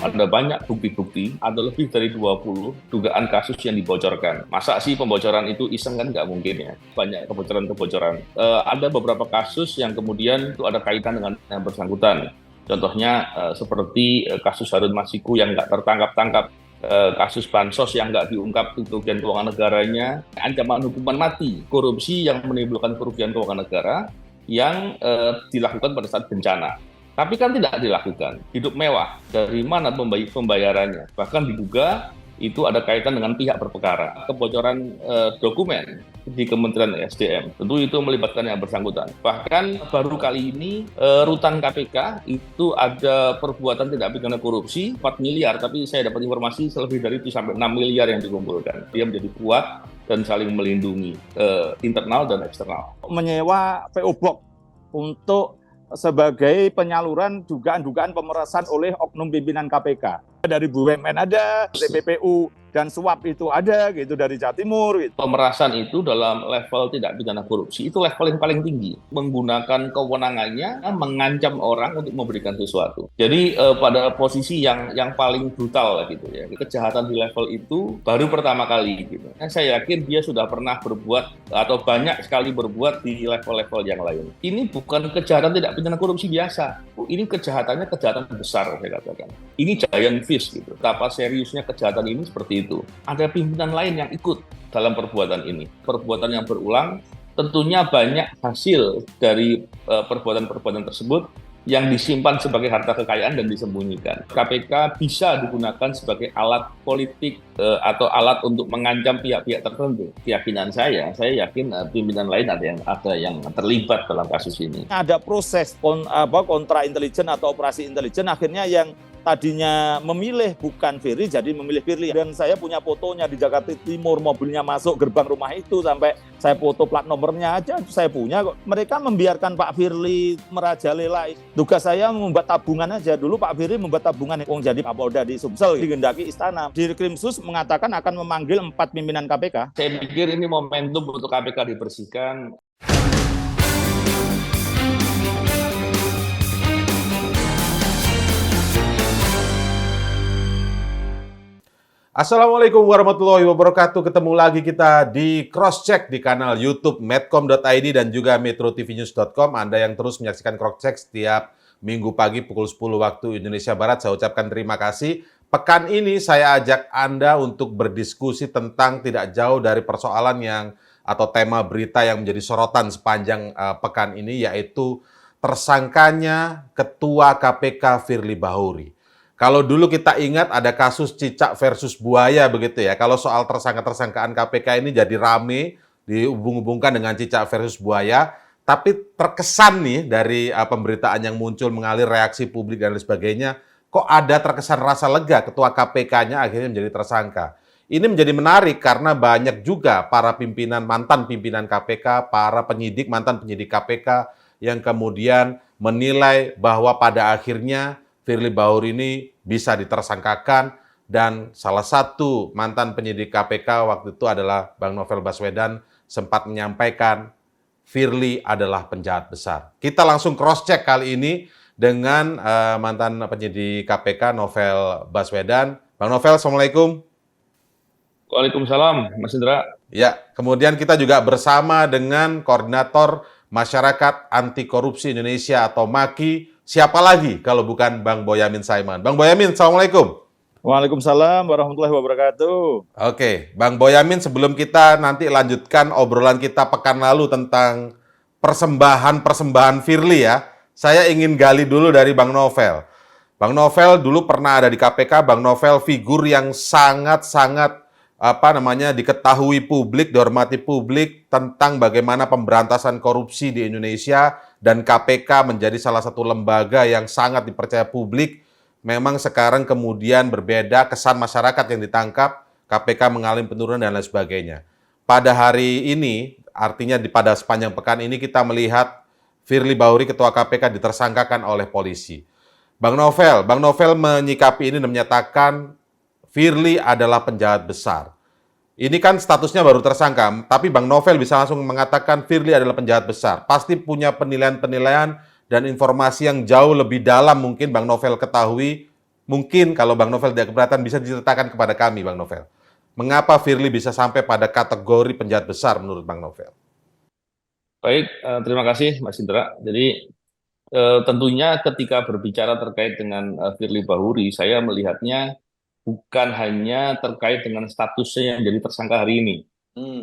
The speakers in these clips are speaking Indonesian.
Ada banyak bukti-bukti, ada lebih dari 20 dugaan kasus yang dibocorkan. Masa sih pembocoran itu iseng kan nggak mungkin ya. Banyak kebocoran-kebocoran. Ada beberapa kasus yang kemudian itu ada kaitan dengan yang bersangkutan. Contohnya seperti kasus Harun Masiku yang nggak tertangkap-tangkap, kasus bansos yang nggak diungkap kerugian keuangan negaranya, ancaman hukuman mati, korupsi yang menimbulkan kerugian keuangan negara yang dilakukan pada saat bencana. Tapi kan tidak dilakukan. Hidup mewah, dari mana pembayarannya? Bahkan diduga itu ada kaitan dengan pihak berperkara. Kebocoran dokumen di Kementerian SDM, tentu itu melibatkan yang bersangkutan. Bahkan baru kali ini rutan KPK itu ada perbuatan tidak pidana korupsi 4 miliar, tapi saya dapat informasi lebih dari itu sampai 6 miliar yang dikumpulkan. Dia menjadi kuat dan saling melindungi internal dan eksternal. Menyewa PO Box untuk sebagai penyaluran dugaan-dugaan pemerasan oleh oknum pimpinan KPK. Dari BUMN ada, TPPU dan suap itu ada gitu dari Jawa Timur. Gitu. Pemerasan itu dalam level tidak pidana korupsi itu level yang paling tinggi, menggunakan kewenangannya mengancam orang untuk memberikan sesuatu. Jadi pada posisi yang paling brutal gitu ya. Kejahatan di level itu baru pertama kali gitu. Saya yakin dia sudah pernah berbuat atau banyak sekali berbuat di level-level yang lain. Ini bukan kejahatan tidak pidana korupsi biasa. Ini kejahatan besar saya katakan. Ini giant fish gitu. Betapa seriusnya kejahatan ini seperti itu. Ada pimpinan lain yang ikut dalam perbuatan ini. Perbuatan yang berulang, tentunya banyak hasil dari perbuatan-perbuatan tersebut yang disimpan sebagai harta kekayaan dan disembunyikan. KPK bisa digunakan sebagai alat politik atau alat untuk mengancam pihak-pihak tertentu. Keyakinan saya yakin pimpinan lain ada yang terlibat dalam kasus ini. Ada proses kontra intelijen atau operasi intelijen, akhirnya yang tadinya memilih bukan Firly jadi memilih Firly. Dan saya punya fotonya di Jakarta Timur, mobilnya masuk gerbang rumah itu, sampai saya foto plat nomornya aja saya punya kok. Mereka membiarkan Pak Firly merajalela. Tugas saya membuat tabungan aja. Dulu Pak Firly membuat tabungan, jadi Kapolda di Sumsel, digendaki istana. Di Krimsus mengatakan akan memanggil 4 pimpinan KPK. Saya pikir ini momentum untuk KPK dibersihkan. Assalamualaikum warahmatullahi wabarakatuh. Ketemu lagi kita di Crosscheck di kanal YouTube medcom.id dan juga metrotvnews.com. Anda yang terus menyaksikan Crosscheck setiap Minggu pagi pukul 10 waktu Indonesia Barat, saya ucapkan terima kasih. Pekan ini saya ajak Anda untuk berdiskusi tentang tidak jauh dari persoalan atau tema berita yang menjadi sorotan sepanjang pekan ini, yaitu tersangkanya Ketua KPK Firly Bahuri. Kalau dulu kita ingat ada kasus cicak versus buaya begitu ya. Kalau soal tersangka-tersangkaan KPK ini jadi rame, dihubung-hubungkan dengan cicak versus buaya. Tapi terkesan nih dari pemberitaan yang muncul mengalir reaksi publik dan lain sebagainya, kok ada terkesan rasa lega ketua KPK-nya akhirnya menjadi tersangka. Ini menjadi menarik karena banyak juga para mantan pimpinan KPK, para penyidik, mantan penyidik KPK yang kemudian menilai bahwa pada akhirnya Firly Bahuri ini bisa ditersangkakan, dan salah satu mantan penyidik KPK waktu itu adalah Bang Novel Baswedan sempat menyampaikan Firly adalah penjahat besar. Kita langsung cross-check kali ini dengan mantan penyidik KPK Novel Baswedan. Bang Novel, Assalamualaikum. Waalaikumsalam, Mas Indra. Ya, kemudian kita juga bersama dengan Koordinator Masyarakat Anti Korupsi Indonesia atau MAKI. Siapa lagi kalau bukan Bang Boyamin Saiman. Bang Boyamin, Assalamualaikum. Waalaikumsalam warahmatullahi wabarakatuh. Oke, Bang Boyamin, sebelum kita nanti lanjutkan obrolan kita pekan lalu tentang persembahan Firly ya, saya ingin gali dulu dari Bang Novel. Bang Novel dulu pernah ada di KPK. Bang Novel figur yang sangat-sangat diketahui publik, dihormati publik tentang bagaimana pemberantasan korupsi di Indonesia, dan KPK menjadi salah satu lembaga yang sangat dipercaya publik. Memang sekarang kemudian berbeda kesan masyarakat yang ditangkap, KPK mengalami penurunan dan lain sebagainya. Pada hari ini, artinya pada sepanjang pekan ini kita melihat Firly Bahuri ketua KPK ditersangkakan oleh polisi. Bang Novel menyikapi ini dan menyatakan Firly adalah penjahat besar. Ini kan statusnya baru tersangka, tapi Bang Novel bisa langsung mengatakan Firly adalah penjahat besar. Pasti punya penilaian-penilaian dan informasi yang jauh lebih dalam mungkin Bang Novel ketahui Mungkin kalau Bang Novel tidak keberatan bisa diceritakan kepada kami, Bang Novel. Mengapa Firly bisa sampai pada kategori penjahat besar menurut Bang Novel? Baik, terima kasih Mas Indra. Jadi tentunya ketika berbicara terkait dengan Firly Bahuri, saya melihatnya bukan hanya terkait dengan statusnya yang jadi tersangka hari ini.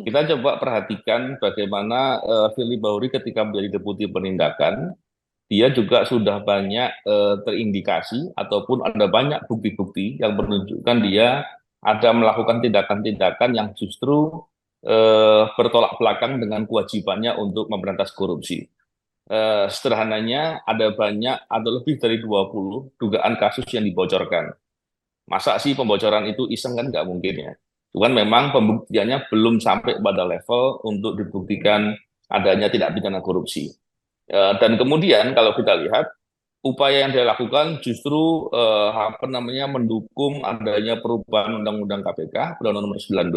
Kita coba perhatikan bagaimana Firly Bahuri ketika menjadi deputi penindakan, dia juga sudah banyak terindikasi ataupun ada banyak bukti-bukti yang menunjukkan dia ada melakukan tindakan-tindakan yang justru bertolak belakang dengan kewajibannya untuk memberantas korupsi. Sederhananya ada lebih dari 20 dugaan kasus yang dibocorkan. Masa sih pembocoran itu iseng kan nggak mungkin ya. Cuman memang pembuktiannya belum sampai pada level untuk dibuktikan adanya tindak pidana korupsi. Dan kemudian kalau kita lihat upaya yang dia lakukan justru mendukung adanya perubahan Undang-Undang KPK Undang-Undang Nomor 19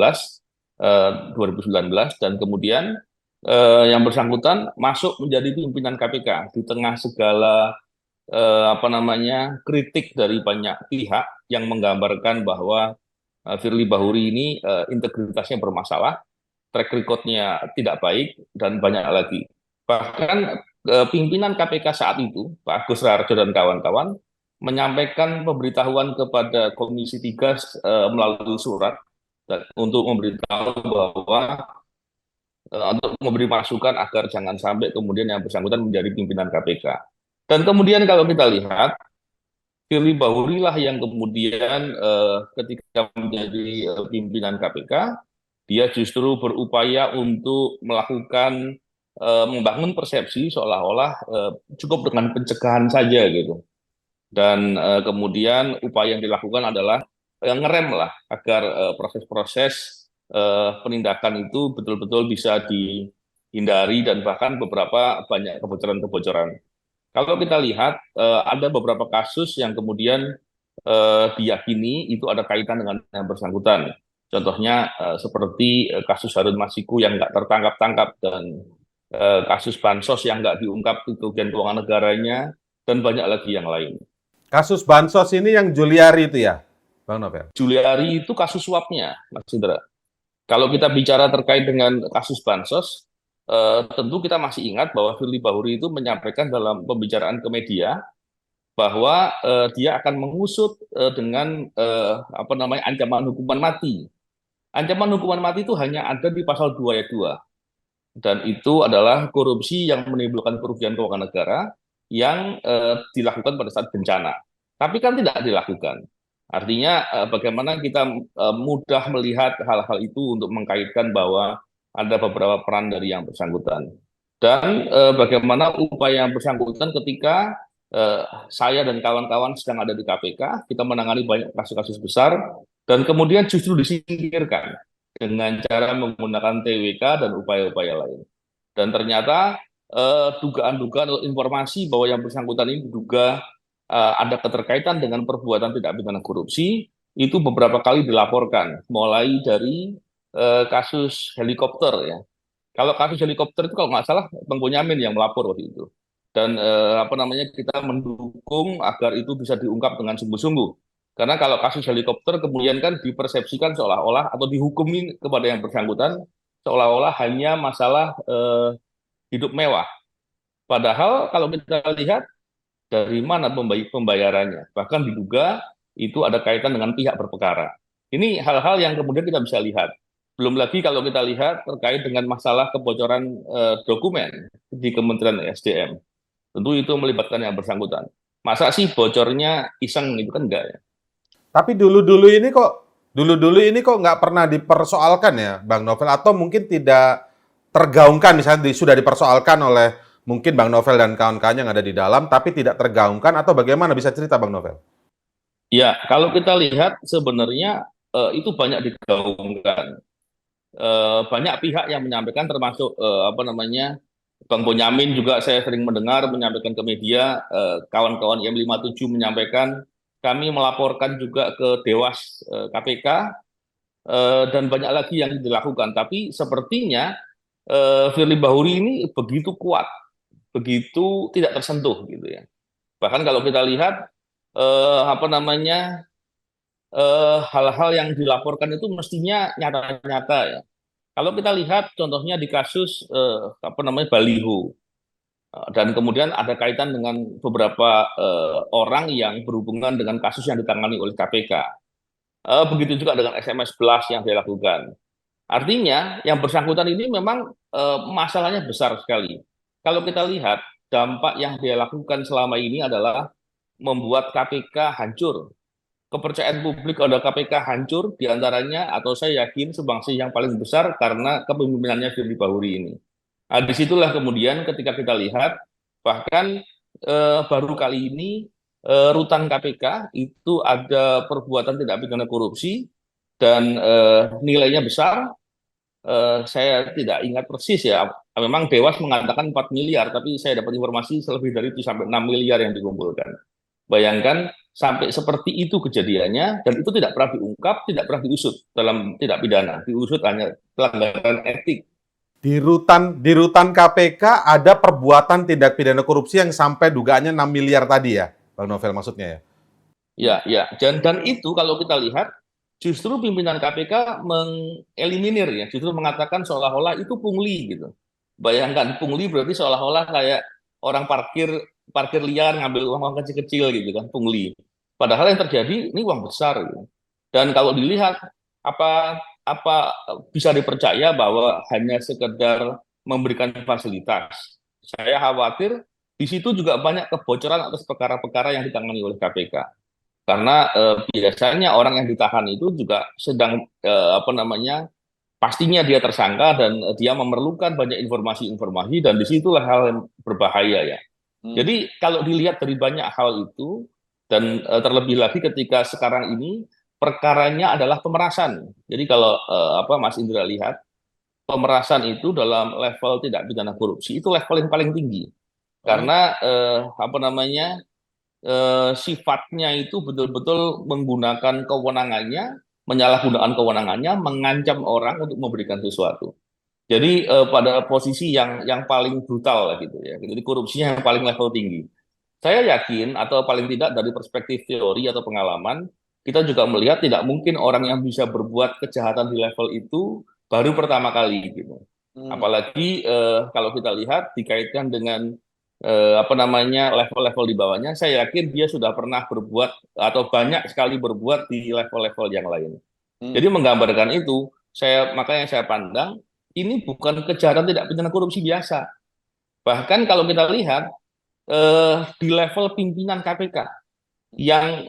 2019 dan kemudian yang bersangkutan masuk menjadi pimpinan KPK di tengah segala kritik dari banyak pihak yang menggambarkan bahwa Firly Bahuri ini integritasnya bermasalah, track record-nya tidak baik dan banyak lagi. Bahkan pimpinan KPK saat itu, Pak Agus Raharjo dan kawan-kawan, menyampaikan pemberitahuan kepada Komisi 3 melalui surat untuk memberitahu bahwa untuk memberi masukan agar jangan sampai kemudian yang bersangkutan menjadi pimpinan KPK. Dan kemudian kalau kita lihat, Firly Bahuri lah yang kemudian ketika menjadi pimpinan KPK, dia justru berupaya untuk melakukan membangun persepsi seolah-olah cukup dengan pencegahan saja gitu. Dan kemudian upaya yang dilakukan adalah ngerem lah agar proses-proses penindakan itu betul-betul bisa dihindari dan bahkan beberapa banyak kebocoran-kebocoran. Kalau kita lihat ada beberapa kasus yang kemudian diyakini itu ada kaitan dengan yang bersangkutan. Contohnya seperti kasus Harun Masiku yang nggak tertangkap-tangkap dan kasus bansos yang nggak diungkap kerugian keuangan negaranya dan banyak lagi yang lain. Kasus bansos ini yang Juliari itu ya, Bang Novel? Juliari itu kasus suapnya, Mas Indra. Kalau kita bicara terkait dengan kasus bansos, tentu kita masih ingat bahwa Firly Bahuri itu menyampaikan dalam pembicaraan ke media bahwa dia akan mengusut dengan ancaman hukuman mati. Ancaman hukuman mati itu hanya ada di pasal 2 ayat 2. Dan itu adalah korupsi yang menimbulkan kerugian keuangan negara yang dilakukan pada saat bencana. Tapi kan tidak dilakukan. Artinya bagaimana kita mudah melihat hal-hal itu untuk mengkaitkan bahwa ada beberapa peran dari yang bersangkutan. Dan bagaimana upaya yang bersangkutan ketika saya dan kawan-kawan sedang ada di KPK, kita menangani banyak kasus-kasus besar, dan kemudian justru disingkirkan dengan cara menggunakan TWK dan upaya-upaya lain. Dan ternyata dugaan-dugaan atau informasi bahwa yang bersangkutan ini diduga ada keterkaitan dengan perbuatan tidak pidana korupsi, itu beberapa kali dilaporkan, mulai dari kasus helikopter ya. Kalau kasus helikopter itu kalau nggak salah Bang Bonyamin yang melapor waktu itu. Dan kita mendukung agar itu bisa diungkap dengan sungguh-sungguh. Karena kalau kasus helikopter kemudian kan dipersepsikan seolah-olah atau dihukumi kepada yang bersangkutan seolah-olah hanya masalah hidup mewah. Padahal kalau kita lihat dari mana pembayarannya, bahkan diduga itu ada kaitan dengan pihak berperkara. Ini hal-hal yang kemudian kita bisa lihat. Belum lagi kalau kita lihat terkait dengan masalah kebocoran dokumen di Kementerian SDM. Tentu itu melibatkan yang bersangkutan. Masa sih bocornya iseng itu kan enggak ya? Tapi dulu-dulu ini kok nggak pernah dipersoalkan ya, Bang Novel, atau mungkin tidak tergaungkan, misalnya sudah dipersoalkan oleh mungkin Bang Novel dan kawan-kawannya yang ada di dalam, tapi tidak tergaungkan, atau bagaimana, bisa cerita Bang Novel? Ya, kalau kita lihat sebenarnya itu banyak digaungkan. Banyak pihak yang menyampaikan termasuk Bang Bonyamin juga saya sering mendengar menyampaikan ke media, kawan-kawan IM57 menyampaikan, kami melaporkan juga ke Dewas KPK, dan banyak lagi yang dilakukan. Tapi sepertinya Firly Bahuri ini begitu kuat, begitu tidak tersentuh gitu ya. Bahkan kalau kita lihat apa namanya, hal-hal yang dilaporkan itu mestinya nyata-nyata ya. Kalau kita lihat contohnya di kasus apa namanya baliho. Dan kemudian ada kaitan dengan beberapa orang yang berhubungan dengan kasus yang ditangani oleh KPK. Begitu juga dengan SMS blast yang dilakukan. Artinya yang bersangkutan ini memang masalahnya besar sekali. Kalau kita lihat dampak yang dia lakukan selama ini adalah membuat KPK hancur. Kepercayaan publik pada KPK hancur diantaranya, atau saya yakin sumbangsi yang paling besar karena kepemimpinannya Firly Bahuri ini. Nah, disitulah kemudian ketika kita lihat, bahkan baru kali ini rutan KPK itu ada perbuatan tidak pidana korupsi dan nilainya besar. Saya tidak ingat persis ya. Memang Dewas mengatakan 4 miliar, tapi saya dapat informasi selebih dari itu sampai 6 miliar yang dikumpulkan. Bayangkan sampai seperti itu kejadiannya, dan itu tidak pernah diungkap, tidak pernah diusut dalam tidak pidana. Diusut hanya pelanggaran etik. Di rutan KPK ada perbuatan tindak pidana korupsi yang sampai dugaannya 6 miliar tadi ya, Bang Novel maksudnya ya? Ya, ya. Dan itu kalau kita lihat, justru pimpinan KPK mengeliminir ya, justru mengatakan seolah-olah itu pungli gitu. Bayangkan pungli berarti seolah-olah kayak orang parkir liar ngambil uang kecil-kecil gitu kan, pungli. Padahal yang terjadi ini uang besar gitu. Dan kalau dilihat apa apa bisa dipercaya bahwa hanya sekedar memberikan fasilitas. Saya khawatir di situ juga banyak kebocoran atas perkara-perkara yang ditangani oleh KPK. Karena biasanya orang yang ditahan itu juga sedang apa namanya, pastinya dia tersangka dan dia memerlukan banyak informasi-informasi, dan disitulah hal yang berbahaya ya. Jadi kalau dilihat dari banyak hal itu, dan terlebih lagi ketika sekarang ini perkaranya adalah pemerasan. Jadi kalau apa Mas Indra lihat, pemerasan itu dalam level tidak pidana korupsi itu level yang paling tinggi. Karena apa namanya, sifatnya itu betul-betul menggunakan kewenangannya, menyalahgunakan kewenangannya, mengancam orang untuk memberikan sesuatu. Jadi pada posisi yang paling brutal lah gitu ya. Jadi korupsinya yang paling level tinggi. Saya yakin, atau paling tidak dari perspektif teori atau pengalaman, kita juga melihat tidak mungkin orang yang bisa berbuat kejahatan di level itu baru pertama kali gitu. Apalagi kalau kita lihat dikaitkan dengan apa namanya, level-level di bawahnya, saya yakin dia sudah pernah berbuat atau banyak sekali berbuat di level-level yang lain. Jadi menggambarkan itu, makanya saya pandang ini bukan kejahatan tidak pidana korupsi biasa. Bahkan kalau kita lihat di level pimpinan KPK yang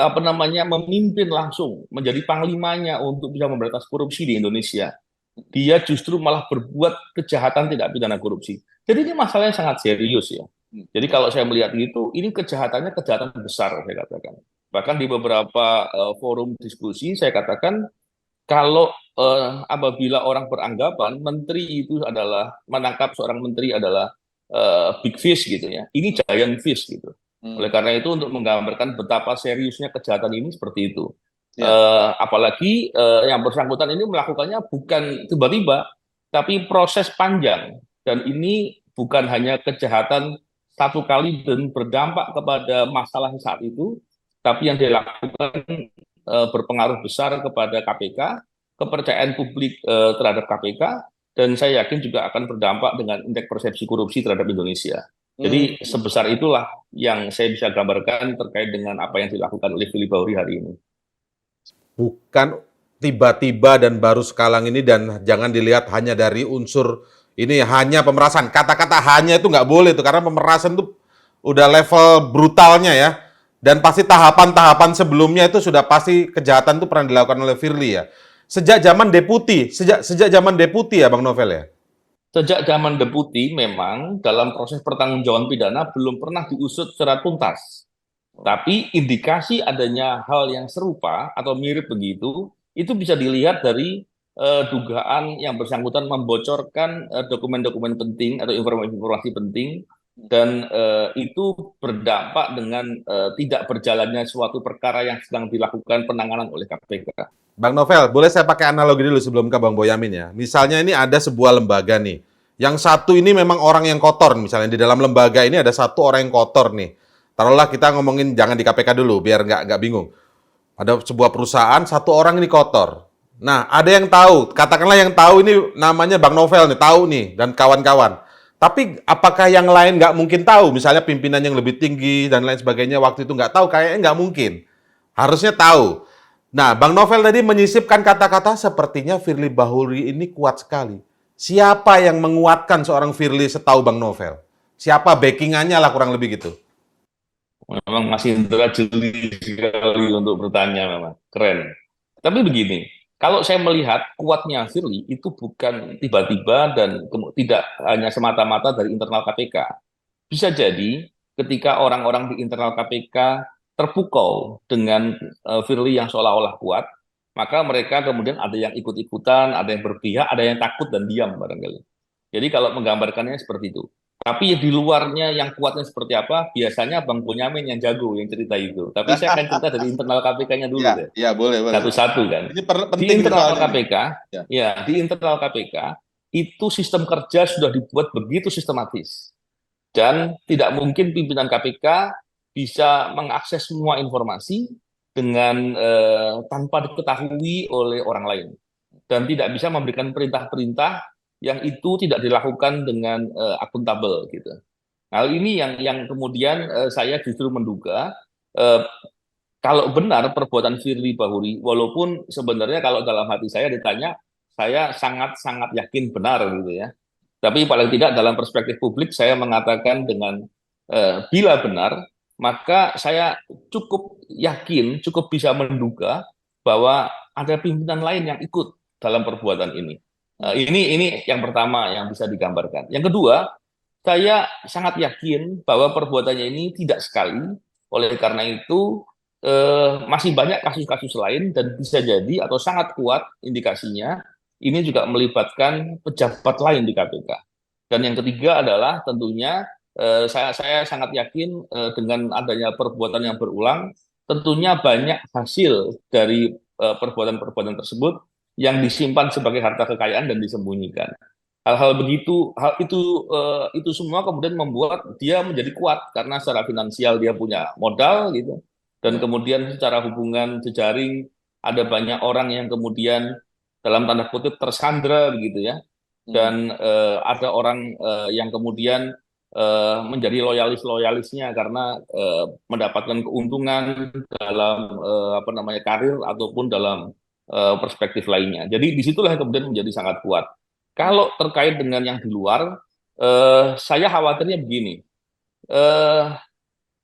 apa namanya, memimpin langsung menjadi panglimanya untuk bisa memberantas korupsi di Indonesia, dia justru malah berbuat kejahatan tidak pidana korupsi. Jadi ini masalahnya sangat serius ya. Jadi kalau saya melihat itu, ini kejahatan besar saya katakan. Bahkan di beberapa forum diskusi saya katakan, kalau apabila orang beranggapan menteri itu adalah, menangkap seorang menteri adalah big fish gitu ya, ini giant fish gitu. Oleh karena itu, untuk menggambarkan betapa seriusnya kejahatan ini seperti itu. Apalagi yang bersangkutan ini melakukannya bukan tiba-tiba, tapi proses panjang. Dan ini bukan hanya kejahatan satu kali dan berdampak kepada masalah saat itu, tapi yang dilakukan berpengaruh besar kepada KPK, kepercayaan publik terhadap KPK, dan saya yakin juga akan berdampak dengan indeks persepsi korupsi terhadap Indonesia. Jadi sebesar itulah yang saya bisa gambarkan terkait dengan apa yang dilakukan oleh Firly Bahuri hari ini. Bukan tiba-tiba dan baru sekarang ini, dan jangan dilihat hanya dari unsur ini hanya pemerasan. Kata-kata hanya itu nggak boleh tuh, karena pemerasan itu udah level brutalnya ya. Dan pasti tahapan-tahapan sebelumnya itu sudah pasti kejahatan itu pernah dilakukan oleh Firly ya. Sejak zaman deputi ya Bang Novel ya. Sejak zaman deputi memang dalam proses pertanggungjawaban pidana belum pernah diusut secara tuntas. Tapi indikasi adanya hal yang serupa atau mirip begitu, itu bisa dilihat dari dugaan yang bersangkutan membocorkan dokumen-dokumen penting atau informasi-informasi penting, dan itu berdampak dengan tidak berjalannya suatu perkara yang sedang dilakukan penanganan oleh KPK. Bang Novel, boleh saya pakai analogi dulu sebelum ke Bang Boyamin ya. Misalnya ini ada sebuah lembaga nih, yang satu ini memang orang yang kotor, misalnya di dalam lembaga ini ada satu orang yang kotor nih. taruhlah kita ngomongin jangan di KPK dulu, biar nggak bingung. Ada sebuah perusahaan, satu orang ini kotor. Nah, ada yang tahu, katakanlah yang tahu ini namanya Bang Novel nih, tahu nih, dan kawan-kawan. Tapi apakah yang lain nggak mungkin tahu? Misalnya pimpinan yang lebih tinggi dan lain sebagainya waktu itu nggak tahu, kayaknya nggak mungkin. Harusnya tahu. Nah, Bang Novel tadi menyisipkan kata-kata sepertinya Firly Bahuri ini kuat sekali. Siapa yang menguatkan seorang Firly setahu Bang Novel? Siapa backingannya lah kurang lebih gitu. Memang masih Indra jeli sekali untuk bertanya, memang keren. Tapi begini, kalau saya melihat kuatnya Firly itu bukan tiba-tiba dan tidak hanya semata-mata dari internal KPK. Bisa jadi ketika orang-orang di internal KPK terpukau dengan Firly yang seolah-olah kuat, maka mereka kemudian ada yang ikut-ikutan, ada yang berpihak, ada yang takut dan diam barangkali. Jadi kalau menggambarkannya seperti itu. Tapi di luarnya yang kuatnya seperti apa, biasanya Bang Bonyamin yang jago yang cerita itu. Tapi saya akan cerita dari internal KPK-nya dulu Ya, deh. ya boleh, boleh. Satu-satu kan. Ini Di penting internal soalnya. KPK, ya, di internal KPK itu sistem kerja sudah dibuat begitu sistematis. Dan tidak mungkin pimpinan KPK bisa mengakses semua informasi dengan tanpa diketahui oleh orang lain. Dan tidak bisa memberikan perintah-perintah yang itu tidak dilakukan dengan akuntabel gitu. Hal ini yang kemudian saya justru menduga kalau benar perbuatan Firly Bahuri, walaupun sebenarnya kalau dalam hati saya ditanya, saya sangat-sangat yakin benar gitu ya. Tapi paling tidak dalam perspektif publik saya mengatakan dengan bila benar, maka saya cukup yakin, cukup bisa menduga bahwa ada pimpinan lain yang ikut dalam perbuatan ini. Ini yang pertama yang bisa digambarkan. Yang kedua, saya sangat yakin bahwa perbuatannya ini tidak sekali. Oleh karena itu, masih banyak kasus-kasus lain dan bisa jadi atau sangat kuat indikasinya ini juga melibatkan pejabat lain di KPK. Dan yang ketiga adalah tentunya saya sangat yakin dengan adanya perbuatan yang berulang, tentunya banyak hasil dari perbuatan-perbuatan tersebut yang disimpan sebagai harta kekayaan dan disembunyikan. Hal-hal begitu, hal itu semua kemudian membuat dia menjadi kuat karena secara finansial dia punya modal gitu, dan kemudian secara hubungan jejaring ada banyak orang yang kemudian dalam tanda kutip tersandra begitu ya, dan ada orang yang kemudian menjadi loyalis-loyalisnya karena mendapatkan keuntungan dalam apa namanya karir ataupun dalam perspektif lainnya. Jadi disitulah yang kemudian menjadi sangat kuat. Kalau terkait dengan yang di luar, saya khawatirnya begini. Eh,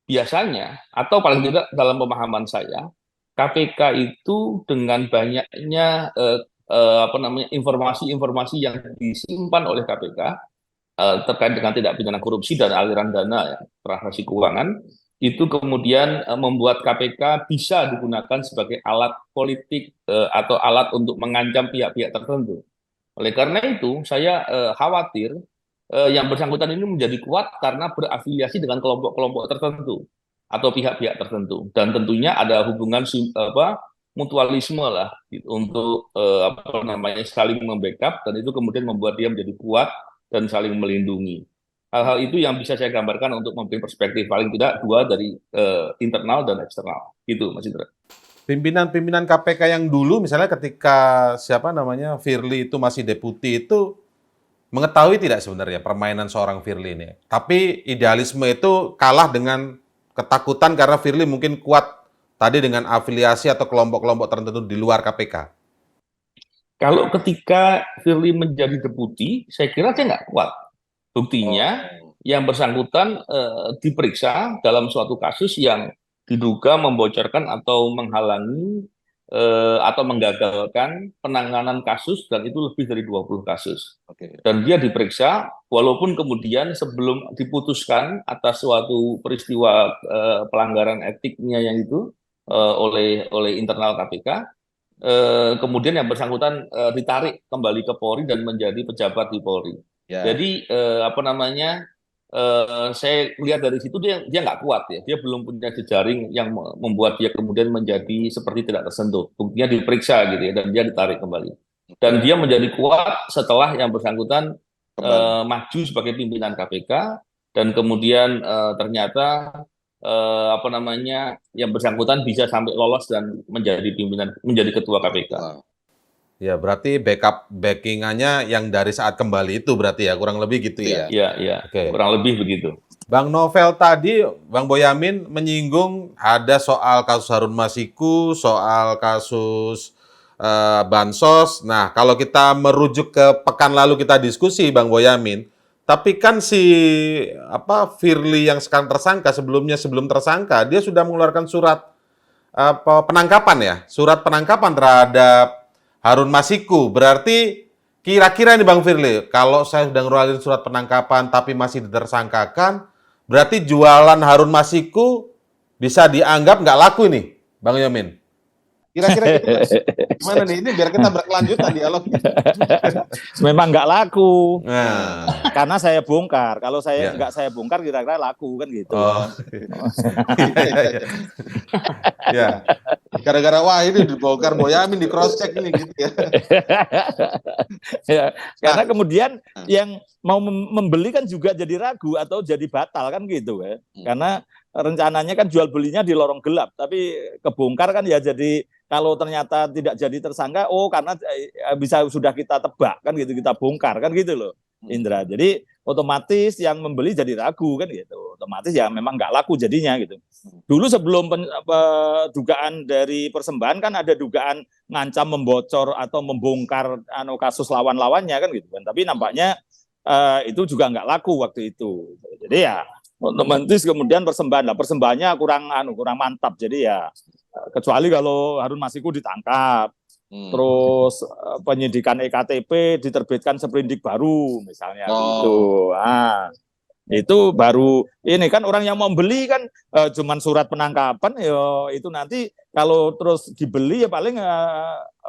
Biasanya atau paling tidak dalam pemahaman saya, KPK itu dengan banyaknya apa namanya informasi-informasi yang disimpan oleh KPK terkait dengan tindak pidana korupsi dan aliran dana ya, transaksi keuangan, itu kemudian membuat KPK bisa digunakan sebagai alat politik atau alat untuk mengancam pihak-pihak tertentu. Oleh karena itu, saya khawatir yang bersangkutan ini menjadi kuat karena berafiliasi dengan kelompok-kelompok tertentu atau pihak-pihak tertentu, dan tentunya ada hubungan mutualisme lah gitu, untuk apa namanya saling membackup, dan itu kemudian membuat dia menjadi kuat dan saling melindungi. Hal-hal itu yang bisa saya gambarkan untuk memberi perspektif paling tidak dua dari internal dan eksternal. Gitu, Mas Indra. Pimpinan-pimpinan KPK yang dulu, misalnya ketika siapa namanya Firly itu masih deputi itu mengetahui tidak sebenarnya permainan seorang Firly ini. Tapi idealisme itu kalah dengan ketakutan karena Firly mungkin kuat tadi dengan afiliasi atau kelompok-kelompok tertentu di luar KPK. Kalau ketika Firly menjadi deputi, saya kira dia nggak kuat. Buktinya, yang bersangkutan diperiksa dalam suatu kasus yang diduga membocorkan atau menghalangi atau menggagalkan penanganan kasus, dan itu lebih dari 20 kasus. Dan dia diperiksa, walaupun kemudian sebelum diputuskan atas suatu peristiwa pelanggaran etiknya yang itu oleh internal KPK, kemudian yang bersangkutan ditarik kembali ke Polri dan menjadi pejabat di Polri. Ya. Jadi apa namanya? Saya lihat dari situ dia nggak kuat ya, dia belum punya jejaring yang membuat dia kemudian menjadi seperti tidak tersentuh. Buktinya diperiksa gitu ya, dan dia ditarik kembali. Dan dia menjadi kuat setelah yang bersangkutan maju sebagai pimpinan KPK, dan kemudian ternyata apa namanya, yang bersangkutan bisa sampai lolos dan menjadi ketua KPK. Wow. Ya, berarti backingannya yang dari saat kembali itu berarti ya, kurang lebih gitu ya. Iya, iya, Oke. kurang lebih begitu. Bang Novel tadi, Bang Boyamin menyinggung ada soal kasus Harun Masiku, soal kasus Bansos. Nah, kalau kita merujuk ke pekan lalu kita diskusi, Bang Boyamin, tapi kan Firly yang sekarang tersangka, sebelum tersangka, dia sudah mengeluarkan surat penangkapan ya, surat penangkapan terhadap Harun Masiku. Berarti kira-kira ini Bang Firly, kalau saya sudah ngeluarin surat penangkapan tapi masih ditersangkakan, berarti jualan Harun Masiku bisa dianggap nggak laku nih, Bang Yamin? Kira-kira gitu, Mas. Gimana nih? Ini biar kita berkelanjutan dialognya. Memang nggak laku. Nah, Karena saya bongkar. Kalau Ya. nggak saya bongkar, kira-kira laku kan gitu. oh, ya, Gara-gara wah ini dibongkar Boyamin di cross check ini gitu ya. Ya, karena Nah. kemudian yang mau membeli kan juga jadi ragu atau jadi batal kan gitu ya. Karena rencananya kan jual belinya di lorong gelap, tapi kebongkar kan ya jadi kalau ternyata tidak jadi tersangka, oh karena bisa sudah kita tebak kan gitu, kita bongkar kan gitu loh, Indra. Jadi otomatis yang membeli jadi ragu kan gitu. Otomatis ya memang nggak laku jadinya gitu. Dulu sebelum dugaan dari persembahan kan ada dugaan ngancam membocor atau membongkar kasus lawan-lawannya kan gitu kan. Tapi nampaknya itu juga nggak laku waktu itu. Jadi ya otomatis kemudian persembahan. Nah, persembahannya kurang mantap. Jadi ya kecuali kalau Harun Masiku ditangkap. Terus penyidikan EKTP diterbitkan sprindik baru misalnya gitu. Nah, itu baru ini kan orang yang mau beli kan cuman surat penangkapan ya itu nanti kalau terus dibeli ya paling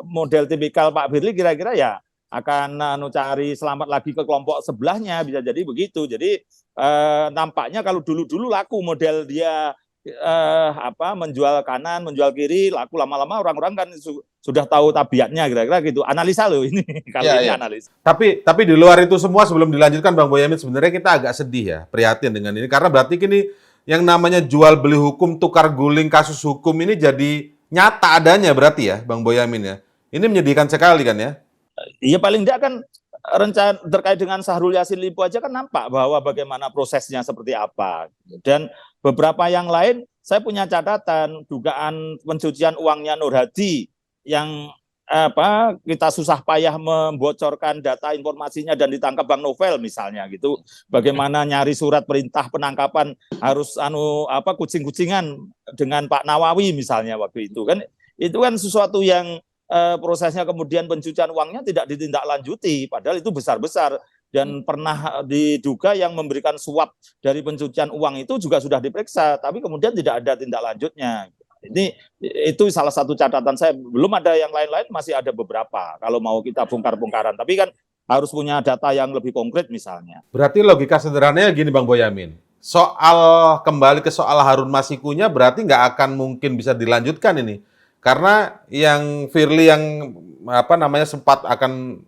model tipikal Pak Firly kira-kira ya akan cari selamat lagi ke kelompok sebelahnya, bisa jadi begitu. Jadi nampaknya kalau dulu laku model dia menjual kanan, menjual kiri, laku lama-lama orang-orang kan sudah tahu tabiatnya kira-kira gitu. Analisa loh ini kalau ini analisa. Tapi di luar itu semua sebelum dilanjutkan Bang Boyamin, sebenarnya kita agak sedih ya, prihatin dengan ini karena berarti kini yang namanya jual beli hukum, tukar guling kasus hukum ini jadi nyata adanya berarti ya, Bang Boyamin ya. Ini menyedihkan sekali kan ya? Iya paling tidak kan rencana terkait dengan Syahrul Yassin Limpo aja kan nampak bahwa bagaimana prosesnya seperti apa. Dan beberapa yang lain saya punya catatan dugaan pencucian uangnya Nur Hadi yang kita susah payah membocorkan data informasinya dan ditangkap Bang Novel misalnya gitu. Bagaimana nyari surat perintah penangkapan harus kucing-kucingan dengan Pak Nawawi misalnya waktu itu kan. Itu kan sesuatu yang prosesnya kemudian pencucian uangnya tidak ditindaklanjuti, padahal itu besar-besar dan pernah diduga yang memberikan suap dari pencucian uang itu juga sudah diperiksa, tapi kemudian tidak ada tindak lanjutnya. Itu salah satu catatan saya. Belum ada yang lain-lain, masih ada beberapa. Kalau mau kita bongkar-bongkaran, tapi kan harus punya data yang lebih konkret misalnya. Berarti logika sederhananya gini Bang Boyamin, kembali ke soal Harun Masikunya berarti nggak akan mungkin bisa dilanjutkan ini. Karena yang Firly yang sempat akan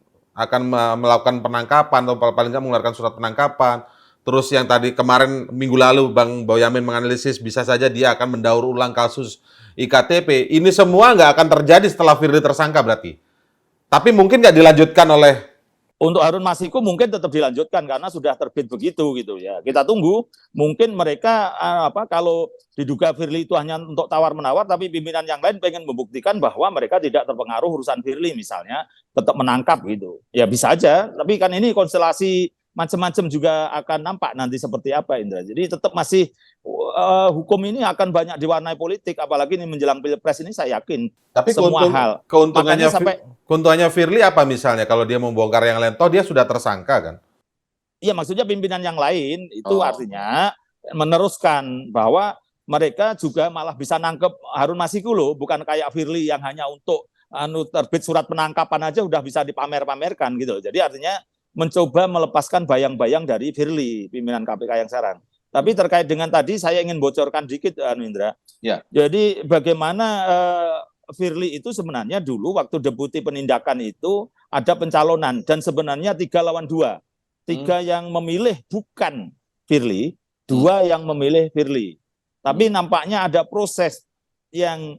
melakukan penangkapan atau paling nggak mengeluarkan surat penangkapan. Terus yang tadi kemarin minggu lalu Bang Boyamin menganalisis bisa saja dia akan mendaur ulang kasus IKTP. Ini semua nggak akan terjadi setelah Firly tersangka berarti. Tapi mungkin nggak dilanjutkan oleh. Untuk Harun Masiku mungkin tetap dilanjutkan karena sudah terbit begitu gitu ya. Kita tunggu, mungkin mereka kalau diduga Firly itu hanya untuk tawar-menawar, tapi pimpinan yang lain pengen membuktikan bahwa mereka tidak terpengaruh urusan Firly misalnya, tetap menangkap gitu. Ya bisa aja, tapi kan ini konstelasi macam-macam juga akan nampak nanti seperti apa Indra. Jadi tetap masih hukum ini akan banyak diwarnai politik, apalagi ini menjelang Pilpres ini saya yakin. Tapi semua hal. Keuntungannya Firly apa misalnya kalau dia membongkar yang lain, toh dia sudah tersangka kan? Iya maksudnya pimpinan yang lain itu artinya meneruskan bahwa mereka juga malah bisa nangkep Harun Masiku loh, bukan kayak Firly yang hanya untuk terbit surat penangkapan aja udah bisa dipamer-pamerkan gitu. Jadi artinya mencoba melepaskan bayang-bayang dari Firly, pimpinan KPK yang sekarang. Tapi terkait dengan tadi saya ingin bocorkan dikit, Indra. Ya. Jadi bagaimana Firly itu sebenarnya dulu waktu deputi penindakan itu ada pencalonan dan sebenarnya 3 lawan 2. 3 yang memilih bukan Firly, 2 yang memilih Firly. Tapi nampaknya ada proses yang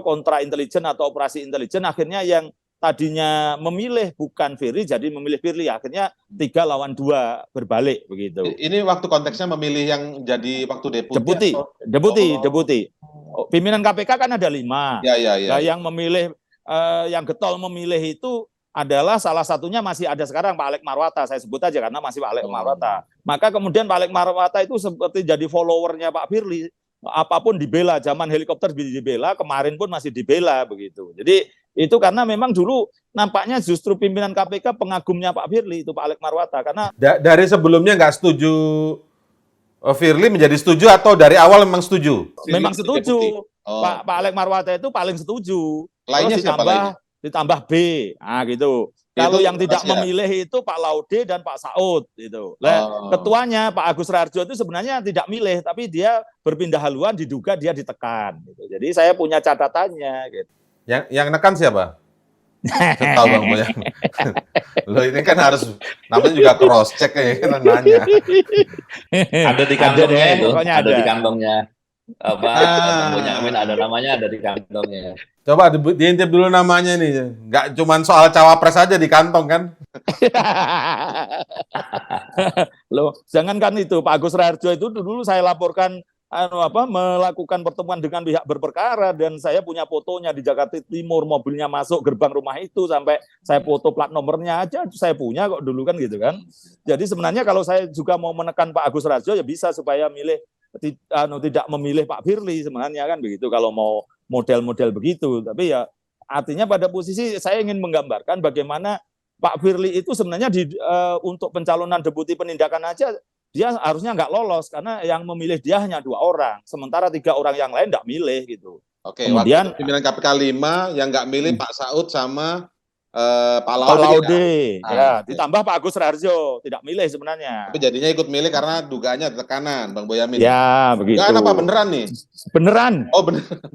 kontra intelijen atau operasi intelijen, akhirnya yang tadinya memilih bukan Firly jadi memilih Firly, akhirnya 3-2 berbalik begitu. Ini waktu konteksnya memilih yang jadi waktu Deputi. Pimpinan KPK kan ada 5. Nah, yang memilih yang getol memilih itu adalah salah satunya masih ada sekarang Pak Alex Marwata, saya sebut aja karena masih Pak Alex Marwata. Maka kemudian Pak Alex Marwata itu seperti jadi followernya Pak Firly, apapun dibela, zaman helikopter dibela, kemarin pun masih dibela begitu. Jadi itu karena memang dulu nampaknya justru pimpinan KPK pengagumnya Pak Firly itu Pak Alex Marwata, karena dari sebelumnya nggak setuju Firly menjadi setuju atau dari awal memang setuju? Memang setuju. Pak Alex Marwata itu paling setuju. Lainnya siapa lagi? Ditambah B, nah gitu. Kalau yang tidak memilih itu Pak Laude dan Pak Saud gitu. Ketuanya Pak Agus Raharjo itu sebenarnya tidak milih, tapi dia berpindah haluan, diduga dia ditekan. Gitu. Jadi saya punya catatannya. Gitu. Yang nekan siapa? Saya tahu Bang Boyamin. Lo ini kan harus namanya juga cross check ya kan nanya. Ada di kantongnya itu, ada di kantongnya. Bang Boyamin ada namanya, ada di kantongnya. Coba diintip dulu namanya nih. Nggak cuma soal cawapres aja di kantong kan? Loh, jangankan itu Pak Agus Raharjo itu dulu saya laporkan melakukan pertemuan dengan pihak berperkara dan saya punya fotonya di Jakarta Timur, mobilnya masuk gerbang rumah itu sampai saya foto plat nomornya aja saya punya kok dulu kan gitu kan. Jadi sebenarnya kalau saya juga mau menekan Pak Agus Raharjo ya bisa supaya tidak memilih Pak Firly sebenarnya kan begitu kalau mau model-model begitu. Tapi ya artinya pada posisi saya ingin menggambarkan bagaimana Pak Firly itu sebenarnya untuk pencalonan deputi penindakan aja dia harusnya nggak lolos karena yang memilih dia hanya 2 orang, sementara 3 orang yang lain nggak milih gitu. Oke, kemudian pimpinan KPK 5 yang nggak milih Pak Saud sama Pak Laude, ya, ditambah Pak Agus Raharjo tidak milih sebenarnya. Tapi jadinya ikut milih karena dugaannya tekanan, Bang Boyamin. Ya, begitu. Dugaan apa beneran nih? Beneran. Oh, beneran.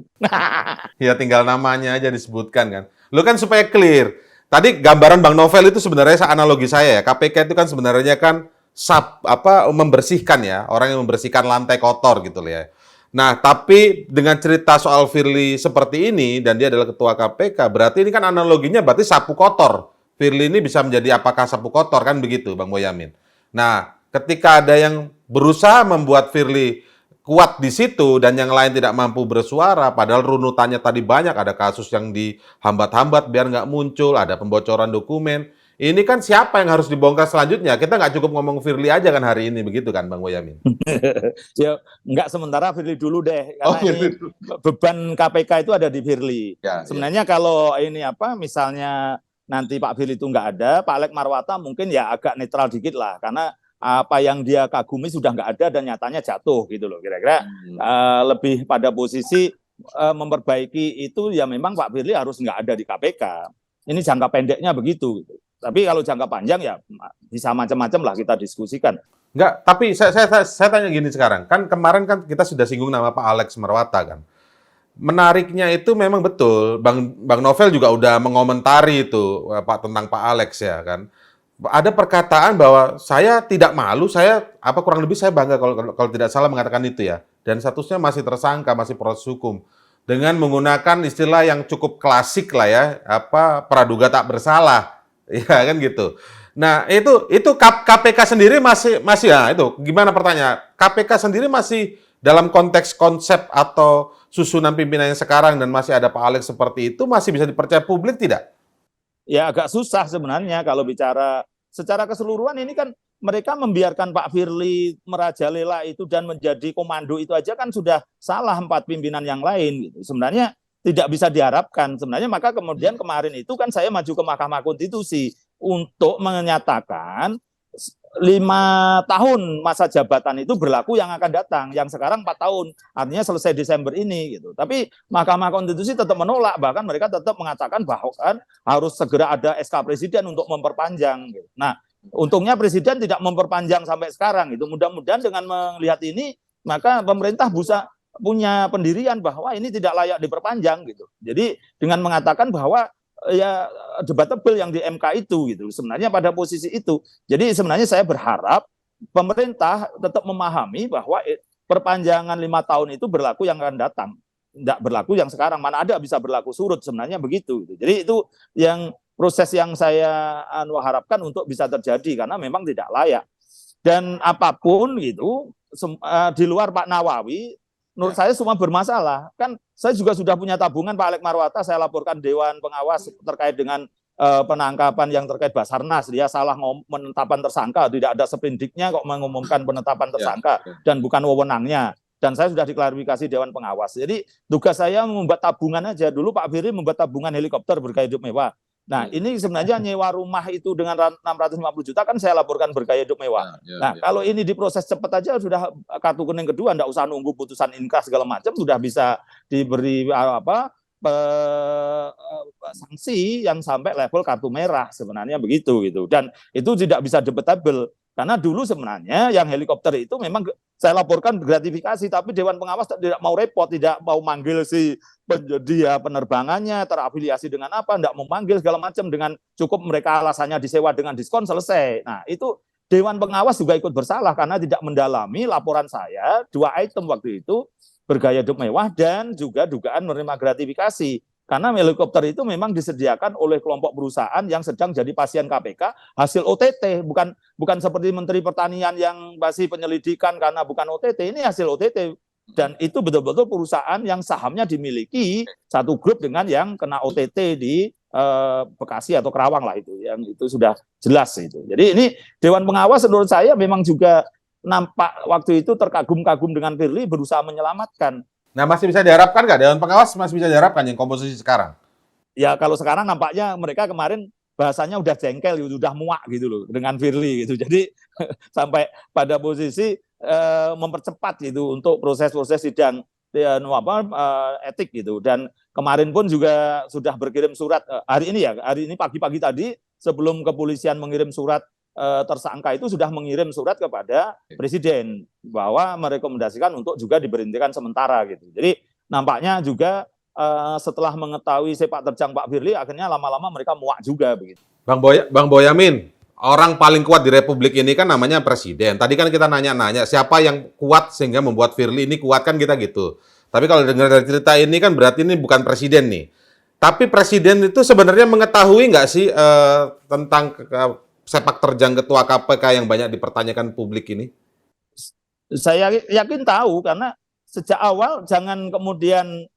Ya tinggal namanya aja disebutkan kan. Lu kan supaya clear. Tadi gambaran Bang Novel itu sebenarnya analogi saya ya. KPK itu kan sebenarnya kan membersihkan ya, orang yang membersihkan lantai kotor gitu loh ya. Nah, tapi dengan cerita soal Firly seperti ini dan dia adalah ketua KPK, berarti ini kan analoginya berarti sapu kotor. Firly ini bisa menjadi apakah sapu kotor kan begitu, Bang Boyamin. Nah, ketika ada yang berusaha membuat Firly kuat di situ dan yang lain tidak mampu bersuara, padahal runutannya tadi banyak, ada kasus yang dihambat-hambat biar nggak muncul, ada pembocoran dokumen. Ini kan siapa yang harus dibongkar selanjutnya? Kita nggak cukup ngomong Firly aja kan hari ini, begitu kan Bang Boyamin? Ya, nggak sementara Firly dulu deh. Karena ini beban KPK itu ada di Firly. Sebenarnya kalau ini misalnya nanti Pak Firly itu nggak ada, Pak Alex Marwata mungkin ya agak netral dikit lah. Karena apa yang dia kagumi sudah nggak ada dan nyatanya jatuh gitu loh. Kira-kira lebih pada posisi memperbaiki itu ya memang Pak Firly harus nggak ada di KPK. Ini jangka pendeknya begitu. Gitu. Tapi kalau jangka panjang ya bisa macam-macam lah kita diskusikan. Enggak, tapi saya tanya gini sekarang. Kan kemarin kan kita sudah singgung nama Pak Alex Marwata kan. Menariknya itu memang betul. Bang Novel juga udah mengomentari itu tentang Pak Alex ya kan. Ada perkataan bahwa saya tidak malu, kurang lebih saya bangga kalau tidak salah mengatakan itu ya. Dan statusnya masih tersangka, masih proses hukum. Dengan menggunakan istilah yang cukup klasik lah ya, praduga tak bersalah. Ya kan gitu. Nah, itu KPK sendiri masih itu gimana pertanyaan? KPK sendiri masih dalam konteks konsep atau susunan pimpinan yang sekarang dan masih ada Pak Alex seperti itu masih bisa dipercaya publik tidak? Ya agak susah sebenarnya kalau bicara secara keseluruhan ini kan mereka membiarkan Pak Firly merajalela itu dan menjadi komando itu aja kan sudah salah 4 pimpinan yang lain gitu. Sebenarnya tidak bisa diharapkan sebenarnya, maka kemudian kemarin itu kan saya maju ke Mahkamah Konstitusi untuk menyatakan 5 tahun masa jabatan itu berlaku yang akan datang, yang sekarang 4 tahun, artinya selesai Desember ini gitu. Tapi Mahkamah Konstitusi tetap menolak, bahkan mereka tetap mengatakan bahwa kan harus segera ada SK Presiden untuk memperpanjang gitu. Nah, untungnya Presiden tidak memperpanjang sampai sekarang itu. Mudah-mudahan dengan melihat ini maka pemerintah bisa punya pendirian bahwa ini tidak layak diperpanjang gitu. Jadi dengan mengatakan bahwa ya debatable yang di MK itu gitu. Sebenarnya pada posisi itu. Jadi sebenarnya saya berharap pemerintah tetap memahami bahwa perpanjangan 5 tahun itu berlaku yang akan datang, tidak berlaku yang sekarang. Mana ada bisa berlaku surut, sebenarnya begitu. Jadi itu yang proses yang saya harapkan untuk bisa terjadi, karena memang tidak layak. Dan apapun gitu, di luar Pak Nawawi, menurut saya semua bermasalah. Kan saya juga sudah punya tabungan Pak Alek Marwata, saya laporkan Dewan Pengawas terkait dengan penangkapan yang terkait Basarnas, dia salah penetapan tersangka, tidak ada sprindiknya kok mengumumkan penetapan tersangka dan bukan wewenangnya. Dan saya sudah diklarifikasi Dewan Pengawas. Jadi tugas saya membuat tabungan aja. Dulu Pak Firly membuat tabungan helikopter bergaya hidup mewah. Nah, ini sebenarnya nyewa rumah itu dengan 650 juta kan saya laporkan bergaya hidup mewah. Nah, kalau ini diproses cepat aja sudah kartu kuning kedua, enggak usah nunggu putusan inkrah segala macam, sudah bisa diberi sanksi yang sampai level kartu merah, sebenarnya begitu gitu. Dan itu tidak bisa debatable, karena dulu sebenarnya yang helikopter itu memang saya laporkan gratifikasi, tapi Dewan Pengawas tidak mau repot, tidak mau manggil si penyedia penerbangannya, terafiliasi dengan apa, tidak mau manggil segala macam, dengan cukup mereka alasannya disewa dengan diskon, selesai. Nah, itu Dewan Pengawas juga ikut bersalah karena tidak mendalami laporan saya 2 item waktu itu, bergaya hidup mewah dan juga dugaan menerima gratifikasi. Karena helikopter itu memang disediakan oleh kelompok perusahaan yang sedang jadi pasien KPK hasil OTT, bukan seperti Menteri Pertanian yang masih penyelidikan karena bukan OTT, ini hasil OTT. Dan itu betul-betul perusahaan yang sahamnya dimiliki satu grup dengan yang kena OTT di Bekasi atau Kerawang lah itu, yang itu sudah jelas itu. Jadi ini Dewan Pengawas menurut saya memang juga nampak waktu itu terkagum-kagum dengan Firly, berusaha menyelamatkan. Nah, masih bisa diharapkan nggak Dewan Pengawas masih bisa diharapkan yang komposisi sekarang? Ya kalau sekarang nampaknya mereka kemarin bahasanya udah jengkel, udah muak gitu loh dengan Firly gitu. Jadi sampai pada posisi mempercepat gitu untuk proses-proses sidang etik gitu. Dan kemarin pun juga sudah berkirim surat hari ini pagi-pagi tadi sebelum kepolisian mengirim surat tersangka itu sudah mengirim surat kepada Presiden bahwa merekomendasikan untuk juga diberhentikan sementara gitu. Jadi nampaknya juga setelah mengetahui sepak terjang Pak Firly, akhirnya lama-lama mereka muak juga begitu. Bang Boyamin, orang paling kuat di Republik ini kan namanya Presiden. Tadi kan kita nanya-nanya siapa yang kuat sehingga membuat Firly ini kuat, kan kita gitu. Tapi kalau dengar dari cerita ini kan berarti ini bukan Presiden nih. Tapi Presiden itu sebenarnya mengetahui nggak sih tentang sepak terjang Ketua KPK yang banyak dipertanyakan publik ini? Saya yakin tahu, karena sejak awal jangan kemudian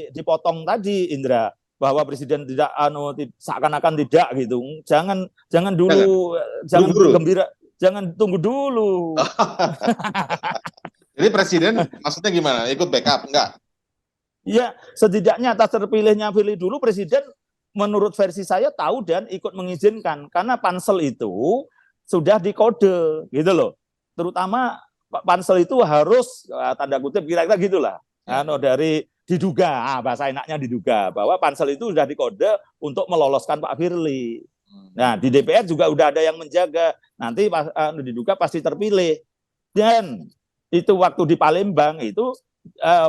dipotong tadi, Indra, bahwa Presiden tidak seakan-akan tidak gitu. Jangan dulu, jangan gembira, jangan tunggu dulu. Jadi Presiden maksudnya gimana? Ikut backup enggak? Ya, setidaknya atas terpilihnya Firly dulu, Presiden menurut versi saya tahu dan ikut mengizinkan, karena pansel itu sudah dikode gitu loh. Terutama pansel itu harus tanda kutip kira-kira gitulah. Dari diduga, bahasa enaknya diduga bahwa pansel itu sudah dikode untuk meloloskan Pak Firly. Nah, di DPR juga udah ada yang menjaga. Nanti diduga pasti terpilih. Dan itu waktu di Palembang itu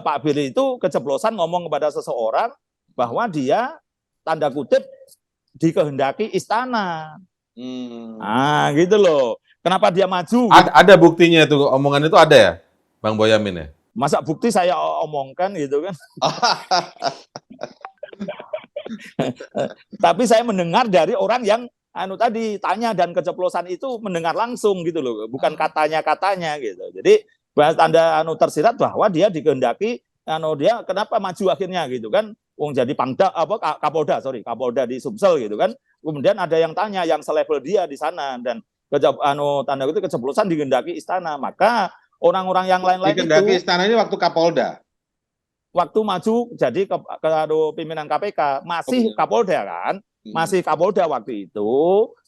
Pak Firly itu keceplosan ngomong kepada seseorang bahwa dia tanda kutip dikehendaki istana. Ah, gitu loh. Kenapa dia maju? Ada buktinya itu, omongan itu ada ya, Bang Boyamin ya? Masa bukti saya omongkan gitu kan? Tapi saya mendengar dari orang yang tadi tanya, dan keceplosan itu mendengar langsung gitu loh, bukan katanya gitu. Jadi tanda tersirat bahwa dia dikehendaki, dia kenapa maju akhirnya gitu kan? Wong jadi Kapolda di Sumsel gitu kan. Kemudian ada yang tanya yang selevel dia di sana, dan tanda itu keceplosan dikehendaki istana. Maka orang-orang yang lain-lain itu dikehendaki istana ini waktu Kapolda. Waktu maju jadi pimpinan KPK, masih Kapolda kan? Masih Kapolda waktu itu,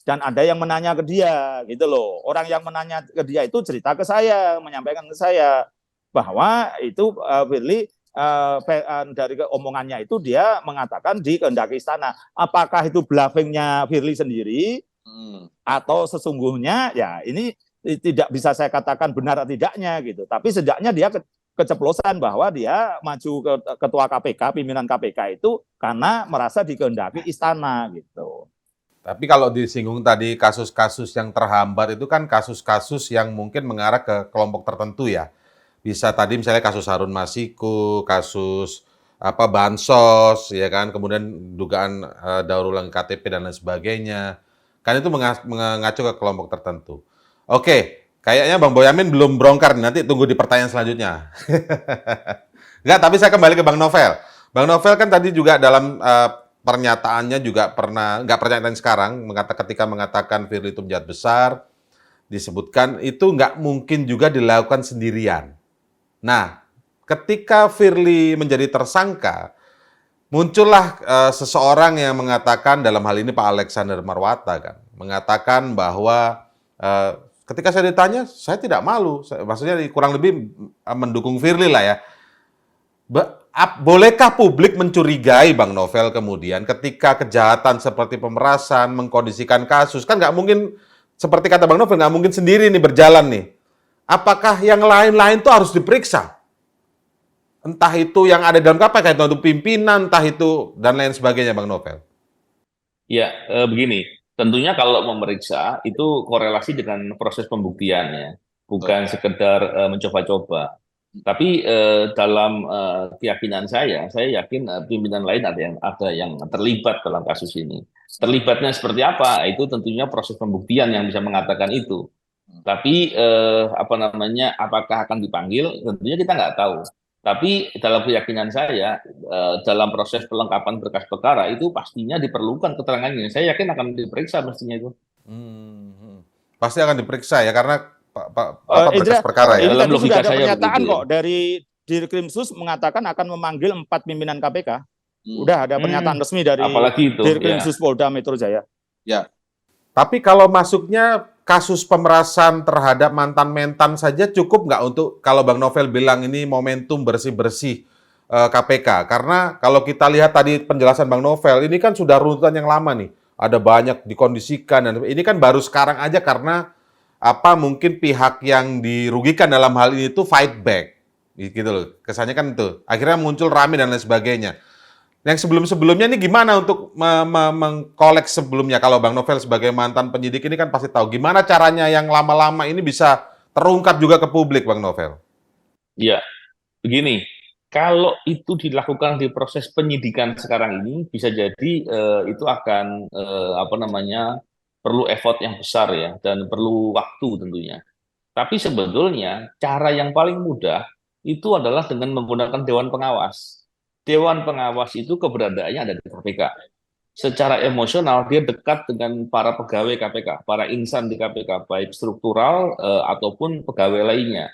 dan ada yang menanya ke dia gitu loh. Orang yang menanya ke dia itu cerita ke saya, menyampaikan ke saya bahwa itu Firly dari omongannya itu dia mengatakan dikehendaki istana. Apakah itu bluffingnya Firly sendiri atau sesungguhnya, ya ini tidak bisa saya katakan benar atau tidaknya gitu. Tapi setidaknya dia keceplosan bahwa dia maju ke ketua KPK, pimpinan KPK itu karena merasa dikehendaki istana gitu. Tapi kalau disinggung tadi kasus-kasus yang terhambat itu kan kasus-kasus yang mungkin mengarah ke kelompok tertentu ya. Bisa tadi misalnya kasus Harun Masiku, kasus apa bansos, ya kan, kemudian dugaan daur ulang KTP dan lain sebagainya. Kan itu mengacu ke kelompok tertentu. Oke, kayaknya Bang Boyamin belum bongkar, nanti tunggu di pertanyaan selanjutnya. Enggak, tapi saya kembali ke Bang Novel. Bang Novel kan tadi juga dalam pernyataannya juga pernah, nggak pernyataan sekarang, ketika mengatakan Firly itu penjahat besar, disebutkan itu nggak mungkin juga dilakukan sendirian. Nah, ketika Firly menjadi tersangka, muncullah seseorang yang mengatakan, dalam hal ini Pak Alexander Marwata kan, mengatakan bahwa ketika saya ditanya, saya tidak malu, maksudnya kurang lebih mendukung Firly lah ya. Bolehkah publik mencurigai Bang Novel kemudian ketika kejahatan seperti pemerasan, mengkondisikan kasus, kan nggak mungkin, seperti kata Bang Novel, nggak mungkin sendiri nih berjalan nih. Apakah yang lain-lain itu harus diperiksa? Entah itu yang ada dalam KPK, entah itu pimpinan, entah itu dan lain sebagainya, Bang Novel. Ya, begini, tentunya kalau memeriksa itu korelasi dengan proses pembuktiannya, bukan sekedar mencoba-coba. Tapi dalam keyakinan saya yakin pimpinan lain ada yang terlibat dalam kasus ini. Terlibatnya seperti apa? Itu tentunya proses pembuktian yang bisa mengatakan itu. Tapi apa namanya? Apakah akan dipanggil? Tentunya kita nggak tahu. Tapi dalam keyakinan saya, dalam proses pelengkapan berkas perkara itu pastinya diperlukan keterangannya. Saya yakin akan diperiksa mestinya itu. Pasti akan diperiksa ya, karena berkas Indra, perkara ya. ini Dalam tadi logika sudah ada saya pernyataan begitu, kok dari Dirkrimsus mengatakan akan memanggil 4 pimpinan KPK. Udah ada pernyataan resmi dari apalagi itu, Dirkrimsus Polda Metro Jaya. Ya, Tapi kalau masuknya kasus pemerasan terhadap mantan-mentan saja cukup nggak untuk, kalau Bang Novel bilang ini momentum bersih-bersih KPK? Karena kalau kita lihat tadi penjelasan Bang Novel, ini kan sudah runutan yang lama nih. Ada banyak dikondisikan, dan ini kan baru sekarang aja karena apa mungkin pihak yang dirugikan dalam hal ini itu fight back. Gitu loh. Kesannya kan itu. Akhirnya muncul rame dan lain sebagainya. Yang sebelum-sebelumnya ini gimana untuk mengkolek sebelumnya? Kalau Bang Novel sebagai mantan penyidik ini kan pasti tahu gimana caranya yang lama-lama ini bisa terungkap juga ke publik, Bang Novel. ya begini. Kalau itu dilakukan di proses penyidikan sekarang ini, bisa jadi itu akan apa namanya perlu effort yang besar ya, dan perlu waktu tentunya. Tapi sebetulnya cara yang paling mudah itu adalah dengan menggunakan Dewan Pengawas. Dewan Pengawas itu keberadaannya ada di KPK. Secara emosional dia dekat dengan para pegawai KPK, para insan di KPK, baik struktural ataupun pegawai lainnya.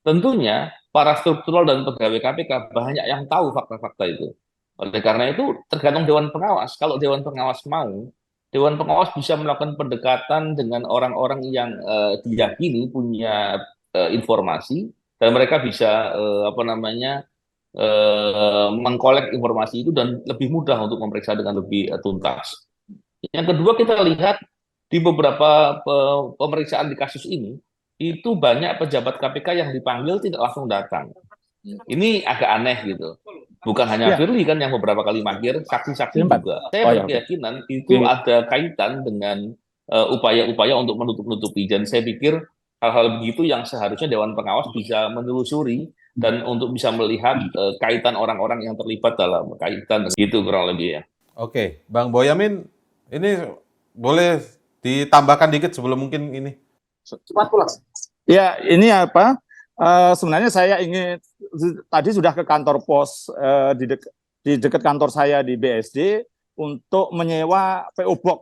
Tentunya para struktural dan pegawai KPK banyak yang tahu fakta-fakta itu. Oleh karena itu tergantung Dewan Pengawas. Kalau Dewan Pengawas mau, Dewan Pengawas bisa melakukan pendekatan dengan orang-orang yang diyakini punya informasi, dan mereka bisa apa namanya mengkolek informasi itu dan lebih mudah untuk memeriksa dengan lebih tuntas. Yang kedua, kita lihat di beberapa pemeriksaan di kasus ini, itu banyak pejabat KPK yang dipanggil tidak langsung datang. Ini agak aneh gitu. Bukan hanya Firly kan yang beberapa kali manggil, saksi-saksi juga. Saya berkeyakinan itu ada kaitan dengan upaya-upaya untuk menutup-nutupi. Dan saya pikir hal-hal begitu yang seharusnya Dewan Pengawas bisa menelusuri dan untuk bisa melihat kaitan orang-orang yang terlibat dalam kaitan gitu kurang lebih ya. Oke, Bang Boyamin, ini boleh ditambahkan dikit sebelum mungkin ini. cepat pulang. Ya, ini apa? Sebenarnya saya ingin tadi sudah ke kantor pos di dekat kantor saya di BSD untuk menyewa PO Box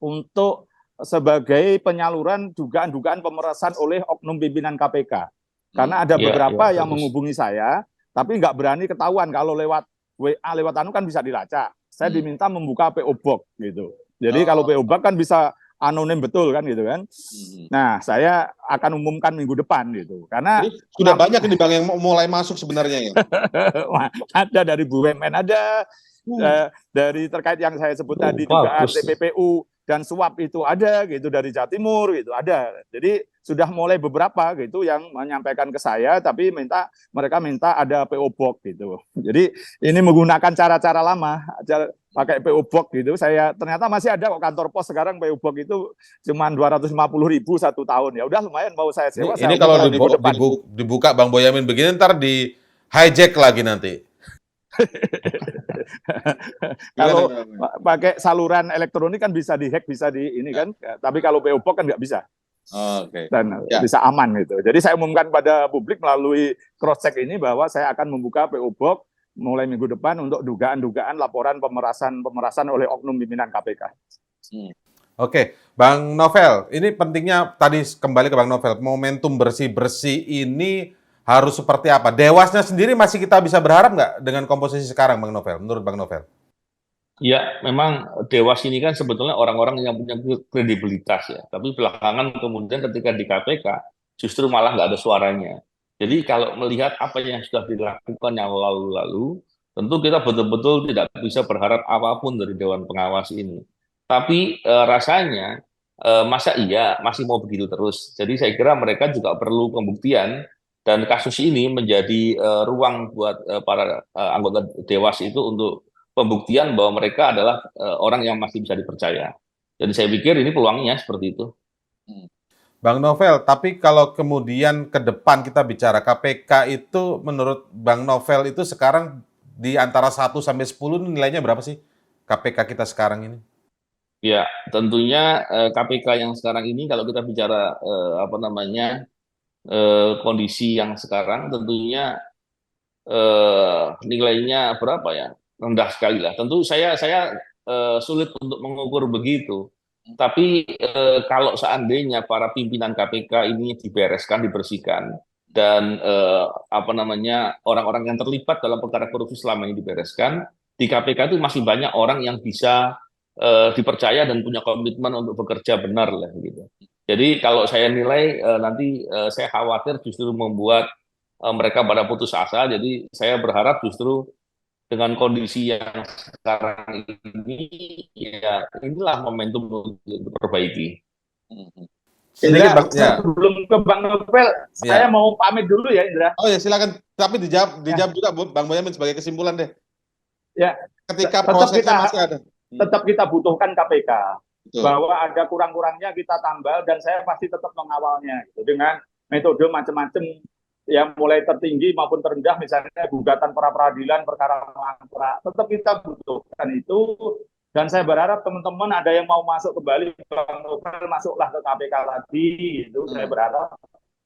untuk sebagai penyaluran dugaan-dugaan pemerasan oleh oknum pimpinan KPK. Karena ada beberapa yang menghubungi saya, tapi nggak berani ketahuan kalau lewat WA, lewat anu kan bisa dilacak. Saya diminta membuka PO Box gitu. Jadi kalau PO Box kan bisa anonim betul kan gitu kan. Nah, saya akan umumkan minggu depan gitu. Karena jadi, sudah banyak ini Bang yang mulai masuk sebenarnya ya. Ada dari BUMN, ada dari terkait yang saya sebut tadi dugaan TPPU dan suap itu ada gitu dari Jawa Timur gitu ada. Jadi sudah mulai beberapa gitu yang menyampaikan ke saya, tapi mereka minta ada PO Box gitu. Jadi ini menggunakan cara-cara lama, pakai PO Box gitu. Saya ternyata masih ada kok kantor pos sekarang PO Box itu cuma 250.000 1 tahun. Ya udah lumayan mau saya sewa. Ini kalau dibuka Bang Boyamin begini ntar di hijack lagi nanti. Kalau pakai saluran elektronik kan bisa dihack, bisa ini kan. Tapi kalau PO Box kan nggak bisa. Oke. Dan bisa aman gitu. Jadi saya umumkan pada publik melalui cross check ini bahwa saya akan membuka PO Box mulai minggu depan untuk dugaan-dugaan laporan pemerasan oleh oknum pimpinan KPK. Oke, Bang Novel, ini pentingnya tadi kembali ke Bang Novel, momentum bersih-bersih ini harus seperti apa? Dewasnya sendiri masih kita bisa berharap nggak dengan komposisi sekarang, Bang Novel? Menurut Bang Novel? Ya, memang Dewas ini kan sebetulnya orang-orang yang punya kredibilitas ya. Tapi belakangan kemudian ketika di KPK justru malah nggak ada suaranya. Jadi kalau melihat apa yang sudah dilakukan yang lalu-lalu, tentu kita betul-betul tidak bisa berharap apapun dari Dewan Pengawas ini. Tapi rasanya masa iya masih mau begitu terus. Jadi saya kira mereka juga perlu pembuktian dan kasus ini menjadi ruang buat para anggota Dewas itu untuk pembuktian bahwa mereka adalah orang yang masih bisa dipercaya. Jadi saya pikir ini peluangnya seperti itu. Bang Novel, tapi kalau kemudian ke depan kita bicara KPK itu menurut Bang Novel itu sekarang di antara 1 sampai 10 nilainya berapa sih KPK kita sekarang ini? Ya, tentunya KPK yang sekarang ini kalau kita bicara kondisi yang sekarang tentunya nilainya berapa ya? Rendah sekali lah. Tentu saya sulit untuk mengukur begitu. Tapi kalau seandainya para pimpinan KPK ini dibereskan, dibersihkan, dan orang-orang yang terlibat dalam perkara korupsi selama ini dibereskan, di KPK itu masih banyak orang yang bisa dipercaya dan punya komitmen untuk bekerja benar lah gitu. Jadi kalau saya nilai nanti saya khawatir justru membuat mereka pada putus asa. Jadi saya berharap justru dengan kondisi yang sekarang ini, ya inilah momentum untuk diperbaiki. Indra, sebelum ke Bang Novel, saya mau pamit dulu ya Indra. Oh ya silakan, tapi dijawab juga Bang Boyamin sebagai kesimpulan deh. Ya. Ketika prosesnya masih ada. Tetap kita butuhkan KPK. Betul. Bahwa ada kurang-kurangnya kita tambal dan saya pasti tetap mengawalnya gitu, dengan metode macam-macam. Ya mulai tertinggi maupun terendah, misalnya gugatan pra peradilan perkara mangkrak, tetap kita butuhkan itu. Dan saya berharap teman-teman ada yang mau masuk kembali, Bang Novel masuklah ke KPK lagi gitu. Saya berharap.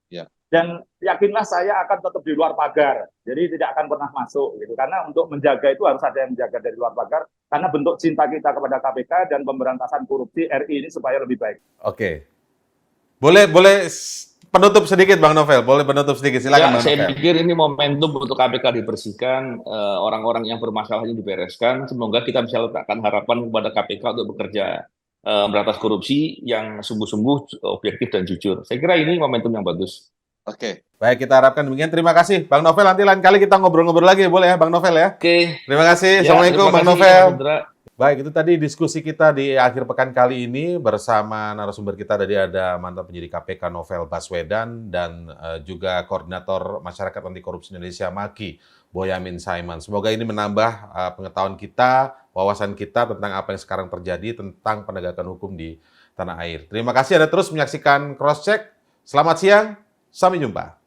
Ya. Dan yakinlah saya akan tetap di luar pagar, jadi tidak akan pernah masuk gitu. Karena untuk menjaga itu harus ada yang menjaga dari luar pagar, karena bentuk cinta kita kepada KPK dan pemberantasan korupsi RI ini supaya lebih baik. Oke, boleh penutup sedikit Bang Novel, boleh penutup sedikit, silakan Bang Novel. Saya pikir ini momentum untuk KPK dibersihkan, orang-orang yang bermasalah ini dibereskan. Semoga kita bisa letakkan harapan kepada KPK untuk bekerja memberantas korupsi yang sungguh-sungguh objektif dan jujur. Saya kira ini momentum yang bagus. Oke. Baik, kita harapkan demikian. Terima kasih Bang Novel. Nanti lain kali kita ngobrol-ngobrol lagi, boleh ya Bang Novel ya? Oke. Terima kasih. Ya, Assalamualaikum Bang Novel. Baik, itu tadi diskusi kita di akhir pekan kali ini bersama narasumber kita. Tadi ada mantan penyidik KPK Novel Baswedan dan juga Koordinator Masyarakat Anti Korupsi Indonesia MAKI, Boyamin Saiman. Semoga ini menambah pengetahuan kita, wawasan kita tentang apa yang sekarang terjadi tentang penegakan hukum di tanah air. Terima kasih Anda terus menyaksikan Cross Check. Selamat siang, sampai jumpa.